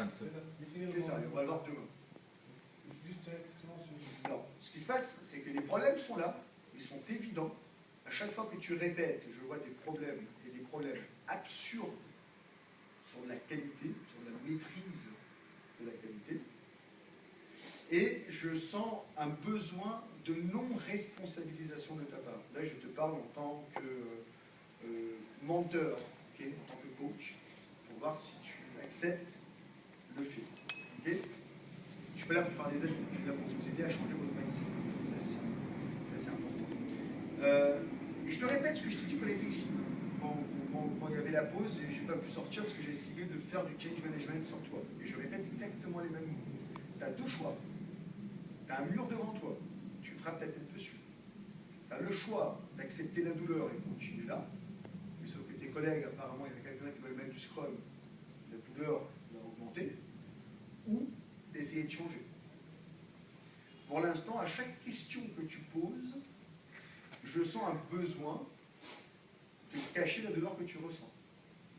deadline. C'est ça, on va le voir demain. Alors, ce qui se passe, c'est que les problèmes sont là, ils sont évidents. À chaque fois que tu répètes, je vois des problèmes, et des problèmes absurdes sur la qualité, sur la maîtrise de la qualité. Et je sens un besoin de non-responsabilisation de ta part. Là, je te parle en tant que menteur, okay, en tant que coach, pour voir si tu acceptes le fait. Okay. Je ne suis pas là pour faire des amis, je suis là pour vous aider à changer votre mindset. Ça, c'est important. Et je te répète ce que je t'ai dit quand on était ici. Quand il y avait la pause, et je n'ai pas pu sortir parce que j'ai essayé de faire du change management sans toi. Et je répète exactement les mêmes mots. Tu as deux choix. Tu as un mur devant toi. Tu frappes ta tête dessus. Tu as le choix d'accepter la douleur et de continuer là. Mais sauf que tes collègues, apparemment, il y en a quelqu'un qui veulent mettre du scrum. La douleur va augmenter. Ou d'essayer de changer. Pour l'instant, à chaque question que tu poses, je sens un besoin de cacher la douleur que tu ressens.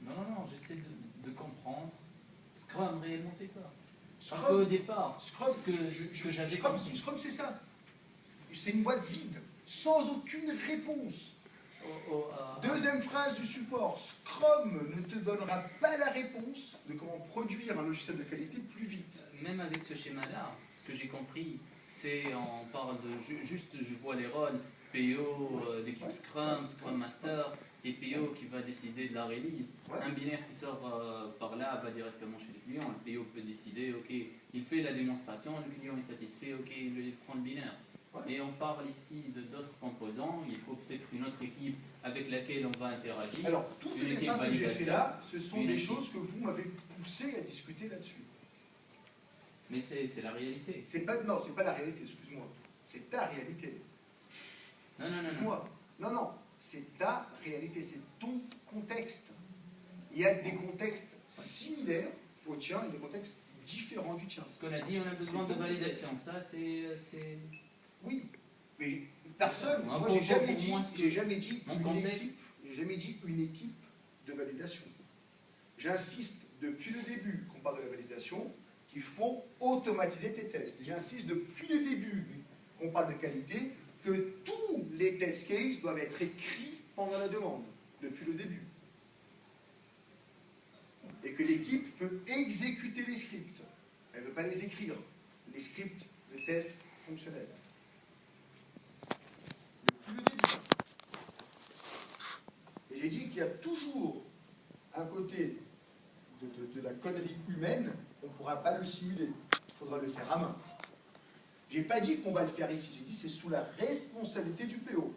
Non, j'essaie de comprendre. Scrum, réellement, c'est quoi? Parce Scrum, qu'au départ, Scrum, Scrum, c'est ça. C'est une boîte vide, sans aucune réponse. Deuxième phrase du support, Scrum ne te donnera pas la réponse de comment produire un logiciel de qualité plus vite. Même avec ce schéma-là, ce que j'ai compris, c'est on parle de juste, je vois les rôles, PO d'équipe Scrum, Scrum Master, et PO qui va décider de la release. Ouais. Un binaire qui sort par là va directement chez le client. Le PO peut décider, ok, il fait la démonstration, le client est satisfait, ok, il prend le binaire. Ouais. Et on parle ici d'autres composants, il faut peut-être une autre équipe avec laquelle on va interagir. Alors, tous ces dessins que j'ai fait là, ce sont des choses que vous m'avez poussé à discuter là-dessus. Mais c'est la réalité. Non, c'est pas la réalité, excuse-moi. C'est ta réalité. Non, excuse-moi. Non, c'est ta réalité, c'est ton contexte. Il y a des contextes similaires au tien et des contextes différents du tien. Ce qu'on a dit, on a besoin de validation. Ça, c'est... Oui, mais personne. Moi, j'ai jamais dit une équipe de validation. J'insiste depuis le début qu'on parle de la validation qu'il faut automatiser tes tests. J'insiste depuis le début qu'on parle de qualité que tous les test cases doivent être écrits pendant la demande, depuis le début. Et que l'équipe peut exécuter les scripts. Elle ne veut pas les écrire, les scripts de tests fonctionnels. Depuis le début. Et j'ai dit qu'il y a toujours un côté de la connerie humaine, on ne pourra pas le simuler. Il faudra le faire à main. Je n'ai pas dit qu'on va le faire ici, j'ai dit c'est sous la responsabilité du PO.